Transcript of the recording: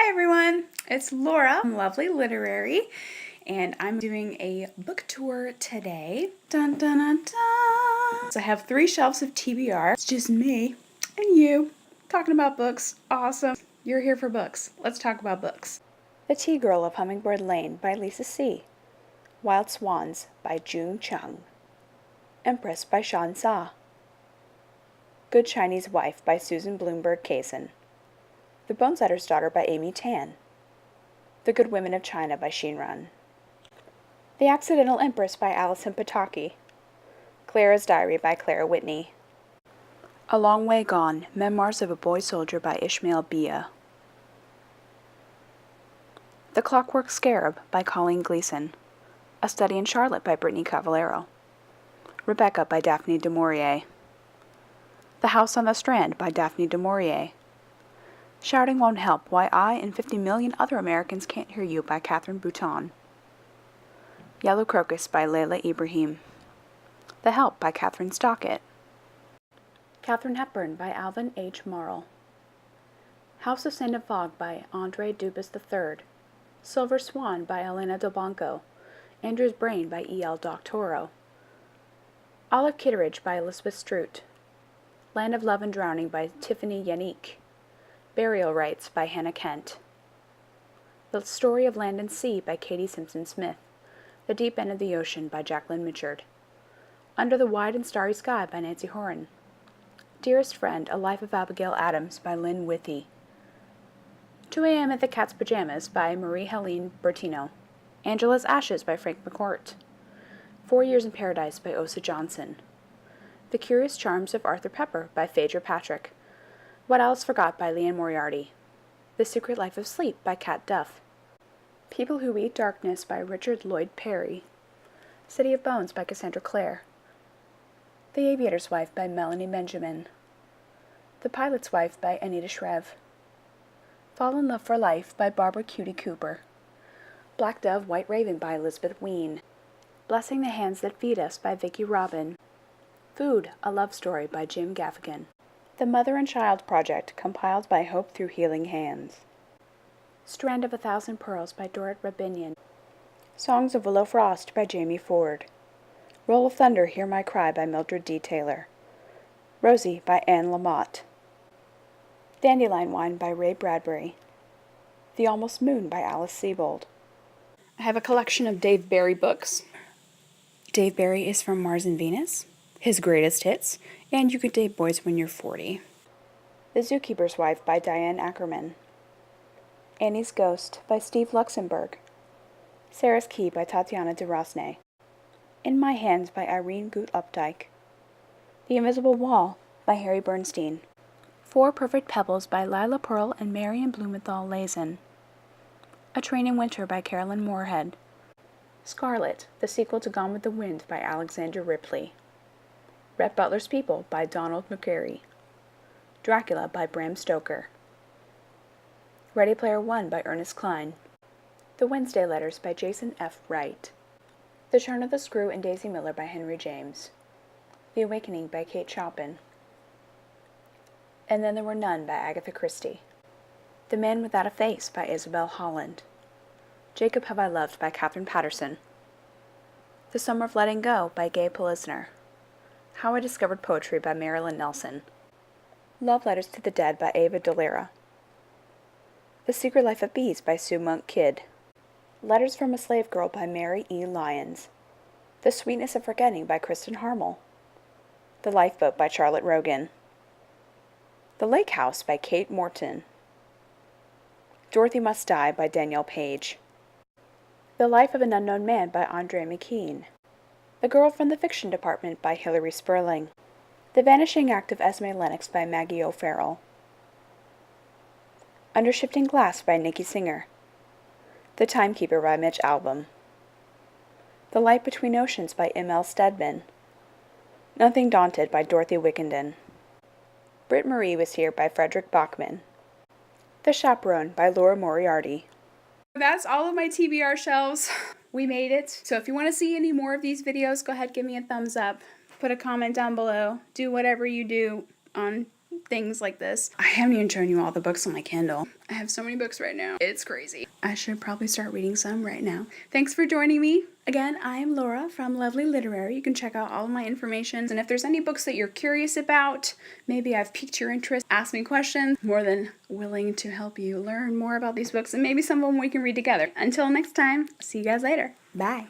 Hi everyone, it's Laura from Lovely Literary, and I'm doing a book tour today. Dun dun dun dun! So I have 3 shelves of TBR. It's just me and you talking about books. Awesome. You're here for books. Let's talk about books. The Tea Girl of Hummingbird Lane by Lisa C. Wild Swans by June Chung. Empress by Shan Sa. Good Chinese Wife by Susan Bloomberg Kaysen. The Bonesetter's Daughter by Amy Tan. The Good Women of China by Xin Run. The Accidental Empress by Alison Pataki. Clara's Diary by Clara Whitney. A Long Way Gone, Memoirs of a Boy Soldier by Ishmael Bia. The Clockwork Scarab by Colleen Gleason. A Study in Charlotte by Brittany Cavallero. Rebecca by Daphne du Maurier. The House on the Strand by Daphne du Maurier. Shouting Won't Help, Why I and 50 Million Other Americans Can't Hear You by Catherine Bouton. Yellow Crocus by Layla Ibrahim. The Help by Catherine Stockett. Katharine Hepburn by Alvin H. Morrill. House of Sand and Fog by Andre Dubus III. Silver Swan by Elena Del Banco. Andrew's Brain by E.L. Doctorow. Olive Kitteridge by Elizabeth Strout. Land of Love and Drowning by Tiffany Yannick. Burial Rites by Hannah Kent. The Story of Land and Sea by Katie Simpson Smith. The Deep End of the Ocean by Jacqueline Mitchard. Under the Wide and Starry Sky by Nancy Horan. Dearest Friend, A Life of Abigail Adams by Lynn Withy. 2 A.M. at the Cat's Pajamas by Marie-Helene Bertino. Angela's Ashes by Frank McCourt. 4 Years in Paradise by Osa Johnson. The Curious Charms of Arthur Pepper by Phaedra Patrick. What Alice Forgot by Leanne Moriarty. The Secret Life of Sleep by Kat Duff. People Who Eat Darkness by Richard Lloyd Perry. City of Bones by Cassandra Clare. The Aviator's Wife by Melanie Benjamin. The Pilot's Wife by Anita Shrev. Fall in Love for Life by Barbara Cutie Cooper. Black Dove, White Raven by Elizabeth Ween. Blessing the Hands That Feed Us by Vicki Robin. Food, A Love Story by Jim Gaffigan. The Mother and Child Project, compiled by Hope Through Healing Hands. Strand of a Thousand Pearls by Dorrit Rabinian. Songs of Willow Frost by Jamie Ford. Roll of Thunder, Hear My Cry by Mildred D. Taylor. Rosie by Anne Lamott. Dandelion Wine by Ray Bradbury. The Almost Moon by Alice Sebold. I have a collection of Dave Barry books. Dave Barry is from Mars and Venus, His Greatest Hits, and You Could Date Boys When You're 40. The Zookeeper's Wife by Diane Ackerman. Annie's Ghost by Steve Luxembourg. Sarah's Key by Tatiana de Rosnay. In My Hands by Irene Gut Updike. The Invisible Wall by Harry Bernstein. 4 Perfect Pebbles by Lila Pearl and Marion Blumenthal Lazen. A Train in Winter by Carolyn Moorhead. Scarlet, the sequel to Gone with the Wind by Alexandra Ripley. Rhett Butler's People by Donald McCary. Dracula by Bram Stoker. Ready Player One by Ernest Cline. The Wednesday Letters by Jason F. Wright. The Turn of the Screw and Daisy Miller by Henry James. The Awakening by Kate Chopin. And Then There Were None by Agatha Christie. The Man Without a Face by Isabel Holland. Jacob Have I Loved by Catherine Patterson. The Summer of Letting Go by Gay Polisner. How I Discovered Poetry by Marilyn Nelson. Love Letters to the Dead by Ava Dolera. The Secret Life of Bees by Sue Monk Kidd. Letters from a Slave Girl by Mary E. Lyons. The Sweetness of Forgetting by Kristen Harmel. The Lifeboat by Charlotte Rogan. The Lake House by Kate Morton. Dorothy Must Die by Danielle Page. The Life of an Unknown Man by Andre McKean. The Girl from the Fiction Department by Hilary Sperling. The Vanishing Act of Esme Lennox by Maggie O'Farrell. Under Shifting Glass by Nikki Singer. The Timekeeper by Mitch Albom. The Light Between Oceans by M.L. Stedman. Nothing Daunted by Dorothy Wickenden. Britt Marie Was Here by Frederick Bachman. The Chaperone by Laura Moriarty. That's all of my TBR shelves. We made it. So if you want to see any more of these videos, go ahead, give me a thumbs up. Put a comment down below. Do whatever you do on things like this. I haven't even shown you all the books on my Kindle. I have so many books right now. It's crazy. I should probably start reading some right now. Thanks for joining me. Again, I am Laura from Lovely Literary. You can check out all of my information. And if there's any books that you're curious about, maybe I've piqued your interest, ask me questions. More than willing to help you learn more about these books, and maybe some of them we can read together. Until next time, see you guys later. Bye.